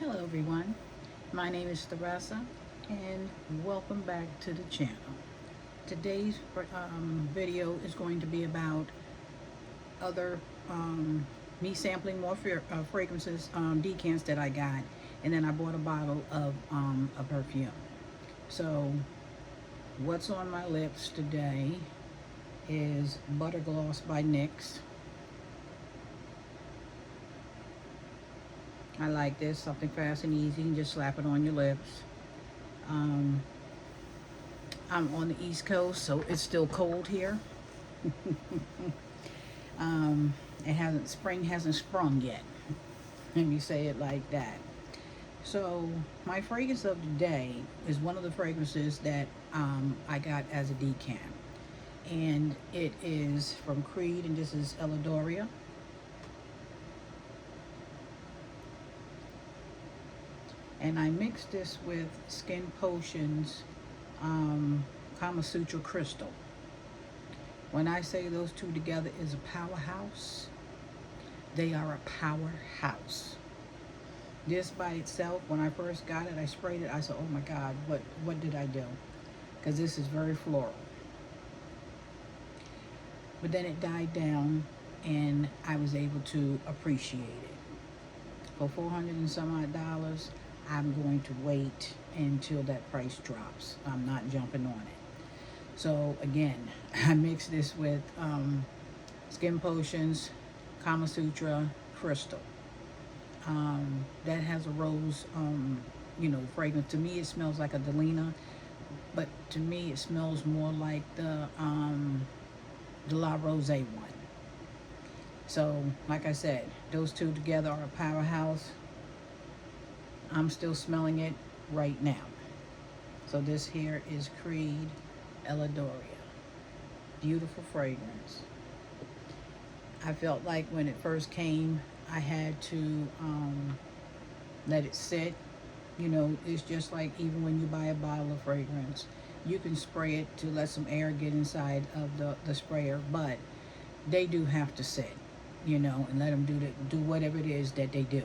Hello everyone, my name is Theresa and welcome back to the channel. Today's video is going to be about other me sampling more fragrances, decants that I got, and then I bought a bottle of a perfume. So what's on my lips today is Butter Gloss by NYX. I like this, something fast and easy, and just slap it on your lips. I'm on the East Coast, so it's still cold here. Spring hasn't sprung yet. Let me say it like that. So my fragrance of the day is one of the fragrances that I got as a decant. And it is from Creed, and this is Eladoria. And I mixed this with Skin Potion's Kama Sutra Crystal. When I say those two together is a powerhouse, they are a powerhouse. This by itself, when I first got it, I sprayed it, I said, oh my God, what did I do? Because this is very floral. But then it died down and I was able to appreciate it. For $400 and some odd, I'm going to wait until that price drops. I'm not jumping on it. So again, I mixed this with Skin Potion's Kama Sutra Crystal. That has a rose, fragrance. To me, it smells like a Delina, but to me, it smells more like the La Rose one. So, like I said, those two together are a powerhouse. I'm still smelling it right now. So this here is Creed Eladoria. Beautiful fragrance. I felt like when it first came, I had to let it sit. You know, it's just like even when you buy a bottle of fragrance, you can spray it to let some air get inside of the sprayer, but they do have to sit, and let them do whatever it is that they do.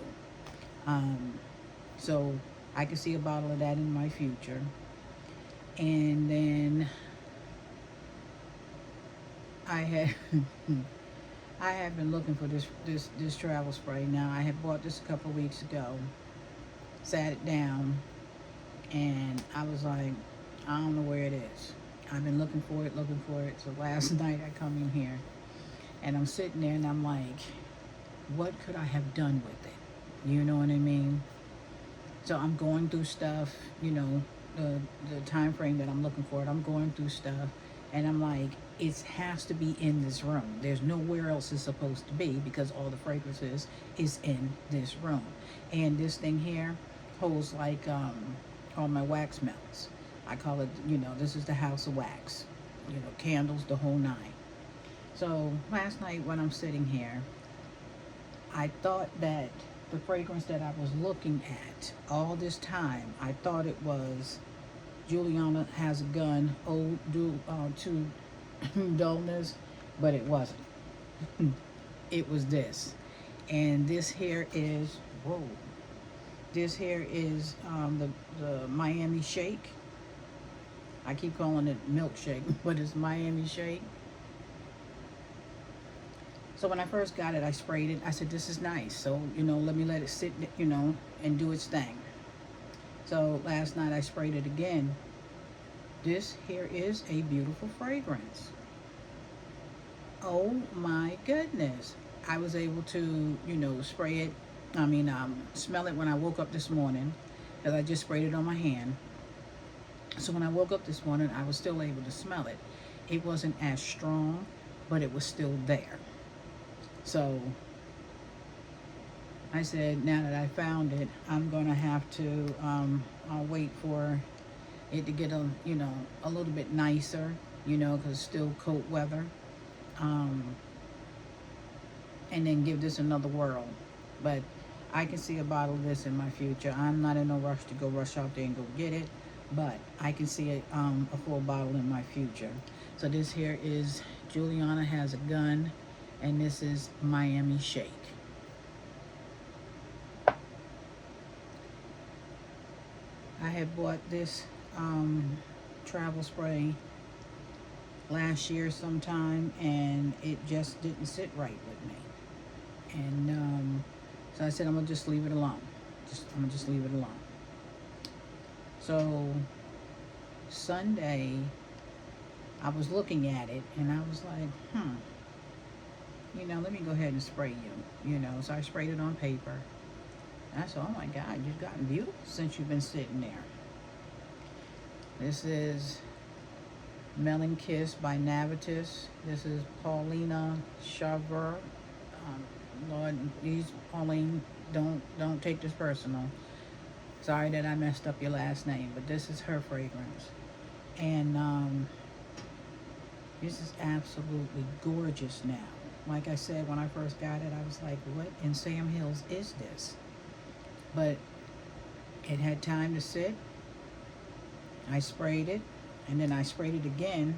So I can see a bottle of that in my future. And then I had I have been looking for this travel spray. Now I had bought this a couple of weeks ago, sat it down, and I was like, I don't know where it is. I've been looking for it. So last night I come in here and I'm sitting there and I'm like, what could I have done with it? You know what I mean? So I'm going through stuff, the time frame that I'm looking for it. I'm going through stuff, and I'm like, it has to be in this room. There's nowhere else it's supposed to be because all the fragrances is in this room. And this thing here holds like all my wax melts. I call it, this is the house of wax. Candles, the whole nine. So last night when I'm sitting here, I thought that the fragrance that I was looking at all this time, I thought it was Juliana Has a Gun, Ode to Dullness, but it wasn't. It was this. And this here is, this here is the Miami Shake. I keep calling it milkshake, but it's Miami Shake. So when I first got it, I sprayed it. I said, this is nice. So, let me let it sit, and do its thing. So last night I sprayed it again. This here is a beautiful fragrance. Oh my goodness. I was able to, spray it. Smell it when I woke up this morning, because I just sprayed it on my hand. So when I woke up this morning, I was still able to smell it. It wasn't as strong, but it was still there. So I said, now that I found it, I'm going to have to I'll wait for it to get a little bit nicer, because it's still cold weather. And then give this another whirl. But I can see a bottle of this in my future. I'm not in no rush to go rush out there and go get it, but I can see a full bottle in my future. So this here is Juliana Has a Gun, and this is Miami Shake. I had bought this travel spray last year sometime, and it just didn't sit right with me. And so I said, I'm gonna just leave it alone. I'm gonna just leave it alone. So Sunday, I was looking at it, and I was like, let me go ahead and spray you. So I sprayed it on paper. And I said, oh my God, you've gotten beautiful since you've been sitting there. This is Melon Kiss by Navitus. This is Paulina Shaver. Lord, Pauline, don't take this personal. Sorry that I messed up your last name, but this is her fragrance. And this is absolutely gorgeous now. Like I said, when I first got it, I was like, what in Sam Hills is this? But it had time to sit. I sprayed it, and then I sprayed it again.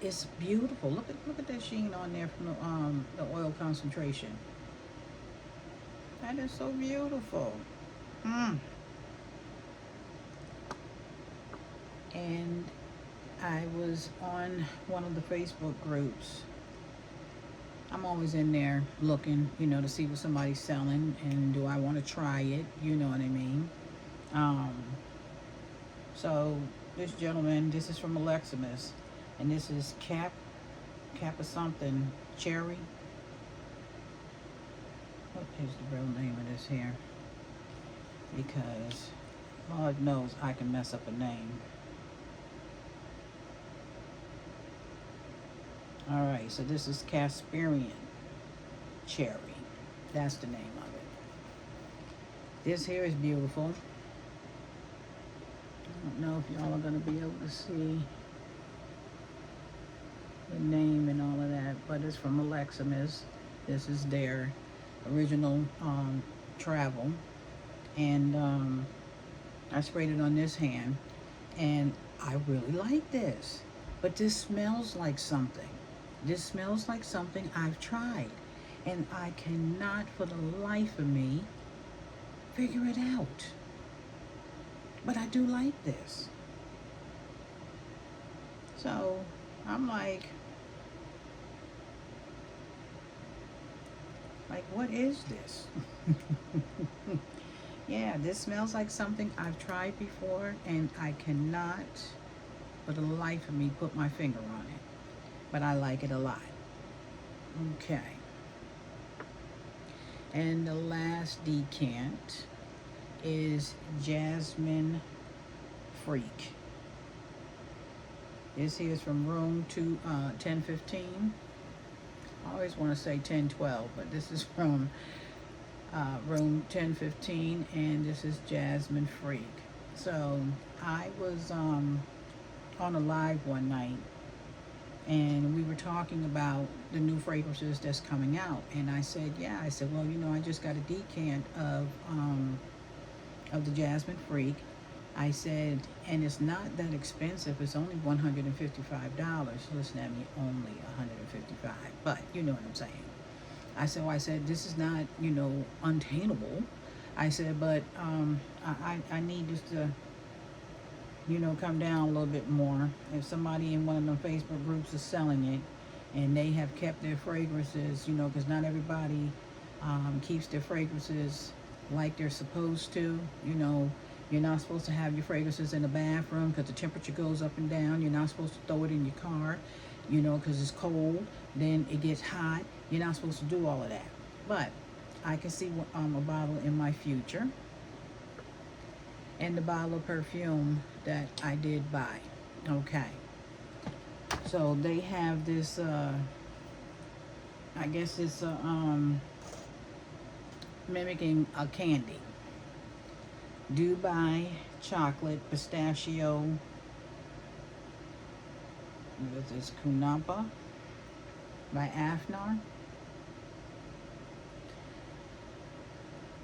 It's beautiful. Look at that sheen on there from the oil concentration. That is so beautiful. And I was on one of the Facebook groups. I'm always in there looking, to see what somebody's selling, and do I want to try it, you know what I mean? So this gentleman, this is from Aleximus, and this is Cap of something, Cherry. What is the real name of this here? Because Lord knows I can mess up a name. Alright, so this is Casparian Cherry. That's the name of it. This here is beautiful. I don't know if y'all are going to be able to see the name and all of that, but it's from Aleximus. This is their original travel. And I sprayed it on this hand, and I really like this. But this smells like something. This smells like something I've tried, and I cannot for the life of me figure it out. But I do like this. So I'm like, what is this? Yeah, this smells like something I've tried before, and I cannot for the life of me put my finger on it. But I like it a lot. Okay. And the last decant is Jasmine Freak. This here is from room 1015. I always want to say 1012, but this is from room 1015, and this is Jasmine Freak. So I was on a live one night, and we were talking about the new fragrances that's coming out, and I said, well, I just got a decant of the Jasmine Freak. I said, and it's not that expensive. It's only $155. Listen at me, only $155. But you know what I'm saying. I said, this is not, untainable. I said, but I need this to, come down a little bit more. If somebody in one of them Facebook groups is selling it, and they have kept their fragrances, because not everybody keeps their fragrances like they're supposed to. You're not supposed to have your fragrances in the bathroom because the temperature goes up and down. You're not supposed to throw it in your car, because it's cold. Then it gets hot. You're not supposed to do all of that. But I can see a bottle in my future, and the bottle of perfume that I did buy. Okay. So they have this, I guess it's mimicking a candy. Dubai Chocolate Pistachio, this is Kunaba by Afnar.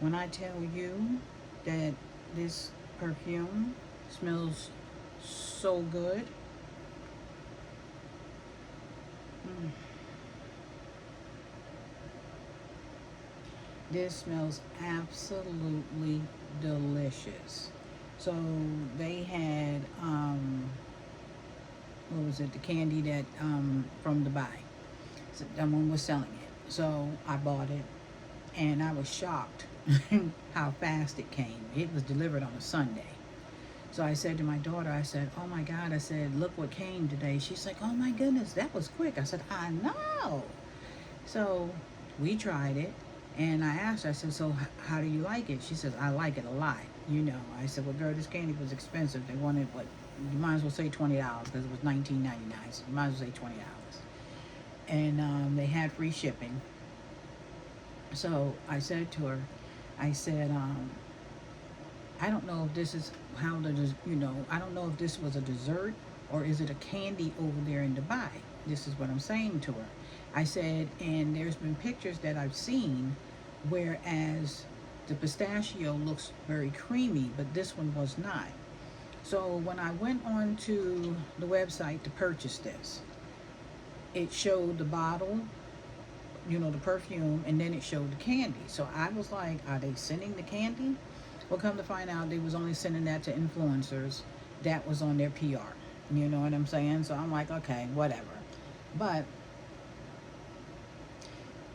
When I tell you that this perfume smells so good, This smells absolutely delicious. So they had, what was it, the candy that, from Dubai. So someone was selling it. So I bought it, and I was shocked how fast it came. It was delivered on a Sunday. So I said to my daughter, I said, oh my God, I said, look what came today. She's like, oh my goodness, that was quick. I said, I know. So we tried it, and I asked her, I said, so how do you like it? She says, I like it a lot. You know, I said, well, girl, this candy was expensive. They wanted, what, you might as well say $20 because it was $19.99. So you might as well say $20. And they had free shipping. So I said to her, I said, I don't know if this is how I don't know if this was a dessert or is it a candy over there in Dubai. This is what I'm saying to her. I said, and there's been pictures that I've seen whereas the pistachio looks very creamy, but this one was not. So when I went on to the website to purchase this, it showed the bottle, the perfume, and then it showed the candy. So I was like, are they sending the candy? Well, come to find out, they was only sending that to influencers that was on their PR. You know what I'm saying? So I'm like, okay, whatever. But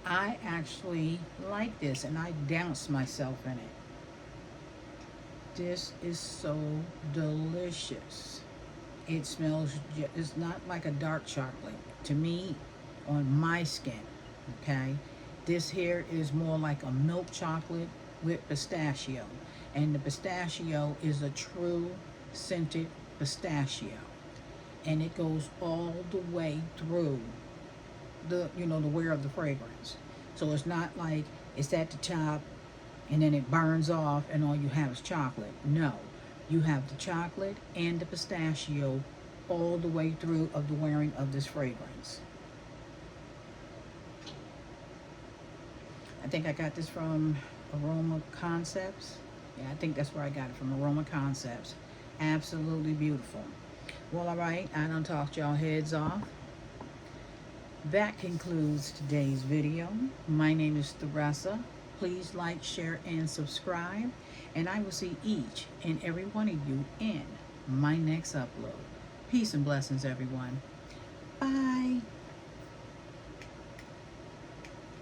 I actually like this, and I doused myself in it. This is so delicious. It smells, it's not like a dark chocolate. To me, on my skin, okay? This here is more like a milk chocolate with pistachio. And the pistachio is a true scented pistachio. And it goes all the way through the wear of the fragrance. So it's not like it's at the top and then it burns off and all you have is chocolate. No, you have the chocolate and the pistachio all the way through of the wearing of this fragrance. I think I got this from Aroma Concepts. Yeah, I think that's where I got it from, Aroma Concepts. Absolutely beautiful. Well, all right, I done talked y'all heads off. That concludes today's video. My name is Theresa. Please like, share, and subscribe. And I will see each and every one of you in my next upload. Peace and blessings, everyone. Bye.